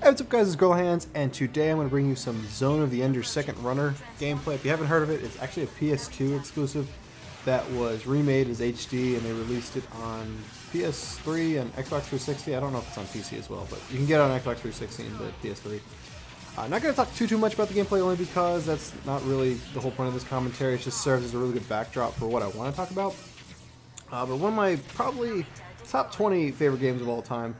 Hey, what's up guys, it's Girl Hands, and today I'm going to bring you some Zone of the Ender's Second Runner gameplay. If you haven't heard of it, it's actually a PS2 exclusive that was remade as HD, and they released it on PS3 and Xbox 360. I don't know if it's on PC as well, but you can get it on Xbox 360 and the PS3. I'm not going to talk too much about the gameplay, only because that's not really the whole point of this commentary. It just serves as a really good backdrop for what I want to talk about. But one of my probably top 20 favorite games of all time.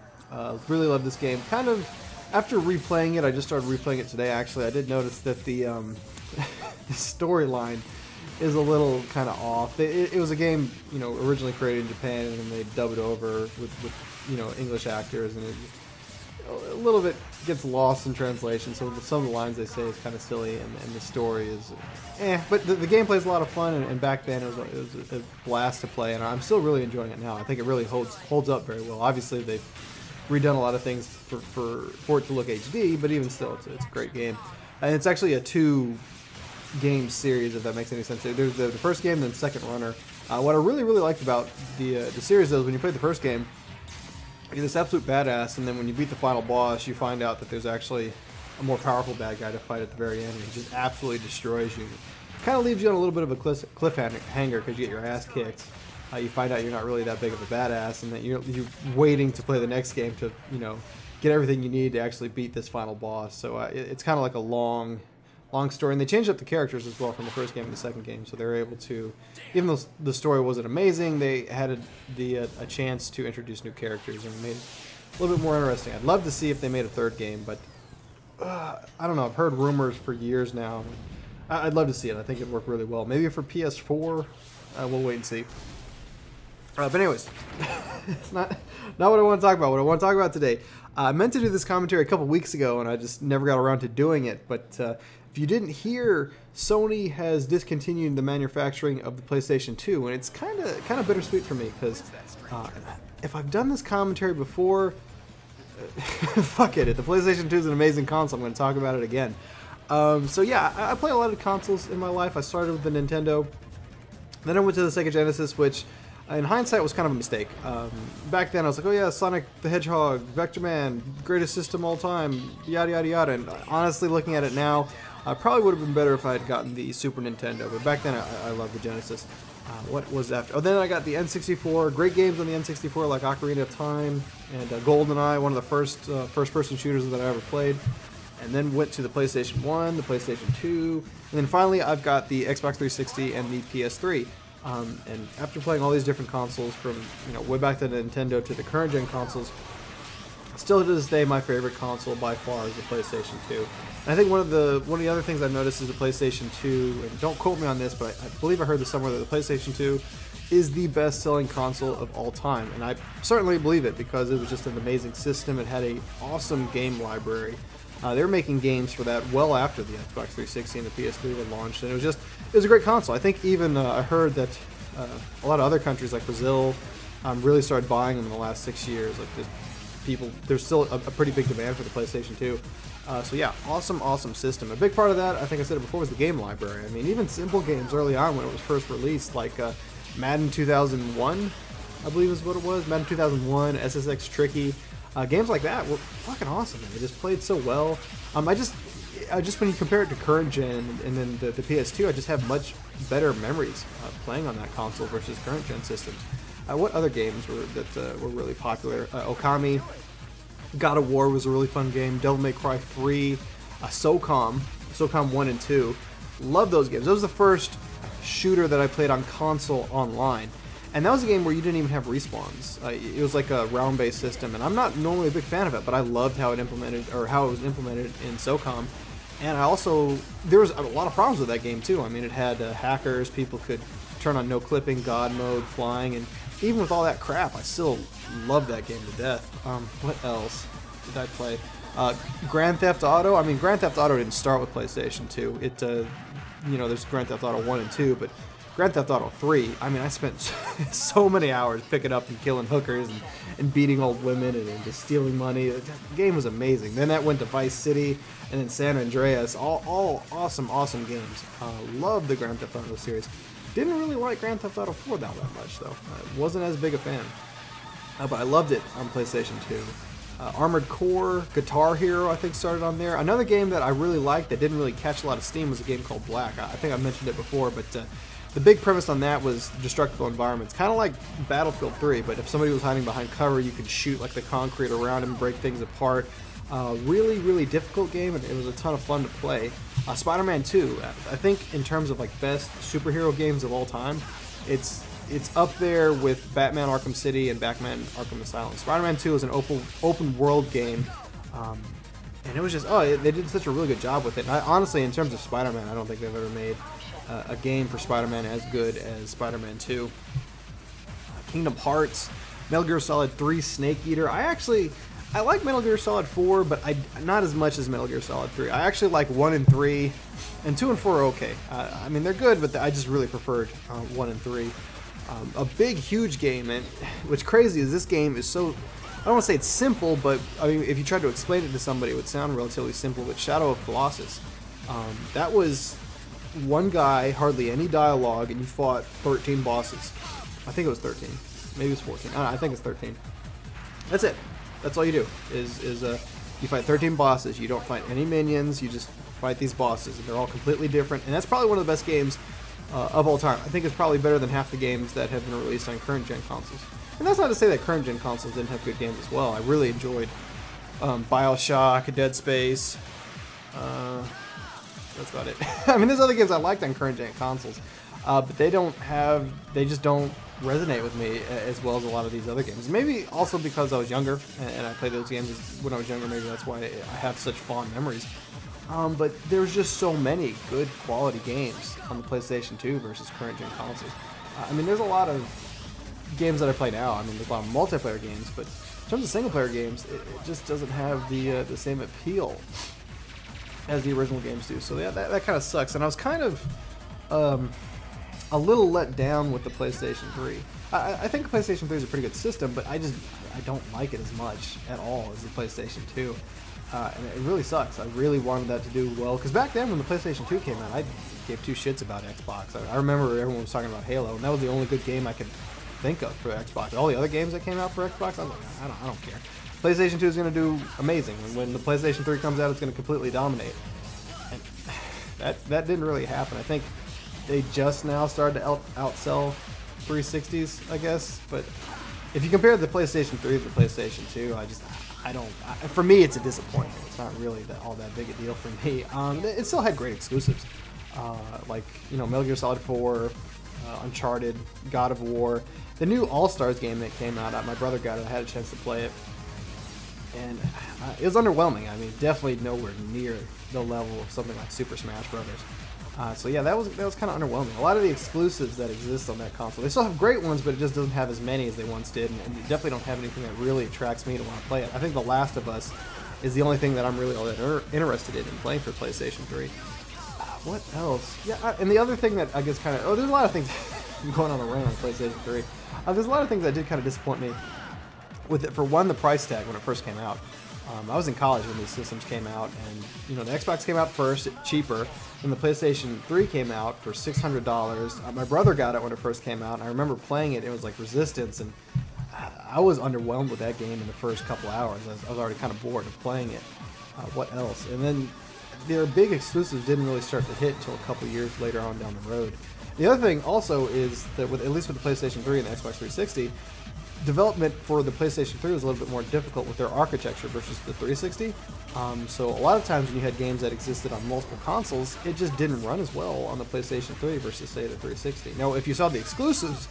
Really love this game. Kind of, after replaying it, I just started replaying it today actually, I did notice that the, the storyline is a little kind of off. It was a game, you know, originally created in Japan, and then they dub it over with you know, English actors, and it a little bit gets lost in translation, so some of the lines they say is kind of silly, and the story is but the gameplay is a lot of fun, and back then it was a blast to play, and I'm still really enjoying it now. I think it really holds up very well. Obviously they've redone a lot of things for it to look HD, but even still it's a great game. And it's actually a 2-game series, if that makes any sense. There's the first game, then Second Runner. What I really liked about the series is when you played the first game, you're this absolute badass, and then when you beat the final boss, you find out that there's actually a more powerful bad guy to fight at the very end, and he just absolutely destroys you. Kind of leaves you on a little bit of a cliffhanger because you get your ass kicked. You find out you're not really that big of a badass, and that you're waiting to play the next game to, you know, get everything you need to actually beat this final boss. So it's kind of like a long story, and they changed up the characters as well from the first game to the second game, so they were able to, even though the story wasn't amazing, they had a chance to introduce new characters and made it a little bit more interesting. I'd love to see if they made a third game, but I don't know, I've heard rumors for years now. I'd love to see it. I think it'd work really well. Maybe for PS4, we'll wait and see. But anyways, it's not what I want to talk about. What I want to talk about today, I meant to do this commentary a couple weeks ago, and I just never got around to doing it. But if you didn't hear, Sony has discontinued the manufacturing of the PlayStation 2, and it's kind of bittersweet for me, because if I've done this commentary before, fuck it. If the PlayStation 2 is an amazing console, I'm going to talk about it again. So yeah, I play a lot of consoles in my life. I started with the Nintendo, then I went to the Sega Genesis, which in hindsight was kind of a mistake. Back then I was like, oh yeah, Sonic the Hedgehog, Vector Man, greatest system all time, yada yada yada. And honestly, looking at it now, I probably would have been better if I had gotten the Super Nintendo, but back then I loved the Genesis. What was after? Oh, then I got the N64. Great games on the N64 like Ocarina of Time and GoldenEye, one of the first first-person shooters that I ever played. And then went to the PlayStation 1, the PlayStation 2, and then finally I've got the Xbox 360 and the PS3. And after playing all these different consoles, from, you know, way back to the Nintendo to the current gen consoles, still to this day my favorite console by far is the PlayStation 2. And I think one of the other things I've noticed is the PlayStation 2, and don't quote me on this, but I believe I heard this somewhere, that the PlayStation 2 is the best-selling console of all time, and I certainly believe it, because it was just an amazing system. It had an awesome game library. They were making games for that well after the Xbox 360 and the PS3 were launched, and it was a great console. I think even I heard that a lot of other countries like Brazil really started buying them in the last 6 years. Like there's still a pretty big demand for the PlayStation 2. So yeah, awesome system. A big part of that, I think I said it before, was the game library. I mean, even simple games early on when it was first released, like Madden 2001, I believe is what it was. Madden 2001, SSX Tricky. Games like that were fucking awesome, man. They just played so well. I just when you compare it to current gen and then the PS2, I just have much better memories playing on that console versus current gen systems. What other games were really popular? Okami, God of War was a really fun game. Devil May Cry 3, SOCOM 1 and 2. Love those games. That was the first shooter that I played on console online. And that was a game where you didn't even have respawns. It was like a round-based system, and I'm not normally a big fan of it, but I loved how it was implemented in SOCOM. And there was a lot of problems with that game too. I mean, it had hackers, people could turn on no clipping, God mode, flying, and even with all that crap, I still loved that game to death. What else did I play? Grand Theft Auto. I mean, Grand Theft Auto didn't start with PlayStation 2. You know, there's Grand Theft Auto 1 and 2, but Grand Theft Auto 3, I mean, I spent so many hours picking up and killing hookers and beating old women and just stealing money. The game was amazing. Then that went to Vice City and then San Andreas. All awesome games. Loved the Grand Theft Auto series. Didn't really like Grand Theft Auto 4 that much, though. Wasn't as big a fan. But I loved it on PlayStation 2. Armored Core, Guitar Hero, I think started on there. Another game that I really liked that didn't really catch a lot of steam was a game called Black. I think I mentioned it before, but the big premise on that was destructible environments, kind of like Battlefield 3, but if somebody was hiding behind cover, you could shoot like the concrete around them and break things apart. Really, really difficult game, and it was a ton of fun to play. Spider-Man 2, I think in terms of like best superhero games of all time, it's up there with Batman Arkham City and Batman Arkham Asylum. Spider-Man 2 is an open world game, and it was just, they did such a really good job with it. And honestly, in terms of Spider-Man, I don't think they've ever made a game for Spider-Man as good as Spider-Man 2. Kingdom Hearts, Metal Gear Solid 3 Snake Eater. I like Metal Gear Solid 4, but not as much as Metal Gear Solid 3. I actually like 1 and 3, and 2 and 4 are okay. I mean, they're good, but I just really preferred 1 and 3. A big, huge game, and what's crazy is this game is so, I don't want to say it's simple, but I mean, if you tried to explain it to somebody, it would sound relatively simple, but Shadow of Colossus. That was one guy, hardly any dialogue, and you fought 13 bosses. I think it was 13. Maybe it's 14. I think it's 13. That's it. That's all you do, is you fight 13 bosses. You don't fight any minions, you just fight these bosses, and they're all completely different, and that's probably one of the best games of all time. I think it's probably better than half the games that have been released on current-gen consoles. And that's not to say that current-gen consoles didn't have good games as well. I really enjoyed Bioshock, Dead Space. That's about it. I mean, there's other games I liked on current-gen consoles, but they just don't resonate with me as well as a lot of these other games. Maybe also because I was younger, and I played those games when I was younger. Maybe that's why I have such fond memories. But there's just so many good quality games on the PlayStation 2 versus current-gen consoles. I mean, there's a lot of games that I play now. I mean, there's a lot of multiplayer games, but in terms of single-player games, it just doesn't have the same appeal as the original games do. So yeah, that kind of sucks. And I was kind of a little let down with the PlayStation 3. I think the PlayStation 3 is a pretty good system, but I don't like it as much at all as the PlayStation 2. And it really sucks. I really wanted that to do well, because back then when the PlayStation 2 came out, I gave two shits about Xbox. I remember everyone was talking about Halo, and that was the only good game I could think of for Xbox. All the other games that came out for Xbox, I was like, I don't care. PlayStation 2 is going to do amazing. When the PlayStation 3 comes out, it's going to completely dominate. And that didn't really happen. I think they just now started to outsell 360s, I guess. But if you compare the PlayStation 3 to the PlayStation 2, for me, it's a disappointment. It's not really all that big a deal for me. It still had great exclusives, like Metal Gear Solid 4, Uncharted, God of War, the new All-Stars game that came out. My brother got it. I had a chance to play it, and it was underwhelming. I mean, definitely nowhere near the level of something like Super Smash Brothers. So yeah, that was kind of underwhelming. A lot of the exclusives that exist on that console, they still have great ones, but it just doesn't have as many as they once did, and they definitely don't have anything that really attracts me to want to play it. I think The Last of Us is the only thing that I'm really all that interested in playing for PlayStation 3. What else? Yeah, and the other thing that I guess kind of, there's a lot of things going on a rant on PlayStation 3. There's a lot of things that did kind of disappoint me with it. For one, the price tag when it first came out. I was in college when these systems came out, and the Xbox came out first, cheaper, and the PlayStation 3 came out for $600. My brother got it when it first came out, and I remember playing it. It was like Resistance, and I was underwhelmed with that game in the first couple hours. I was already kind of bored of playing it. What else? And then their big exclusives didn't really start to hit until a couple years later on down the road. The other thing also is that at least with the PlayStation 3 and the Xbox 360, development for the PlayStation 3 was a little bit more difficult with their architecture versus the 360. So a lot of times when you had games that existed on multiple consoles, it just didn't run as well on the PlayStation 3 versus, say, the 360. Now, if you saw the exclusives,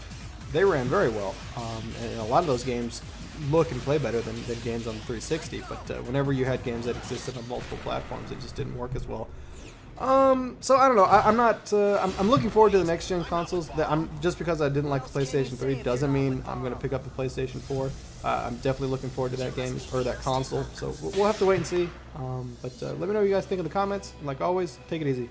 they ran very well. And a lot of those games look and play better than games on the 360. But whenever you had games that existed on multiple platforms, it just didn't work as well. So I don't know. I'm looking forward to the next gen consoles. Just because I didn't like the PlayStation 3 doesn't mean I'm going to pick up the PlayStation 4. I'm definitely looking forward to that game or that console. So we'll have to wait and see. But let me know what you guys think in the comments. And like always, take it easy.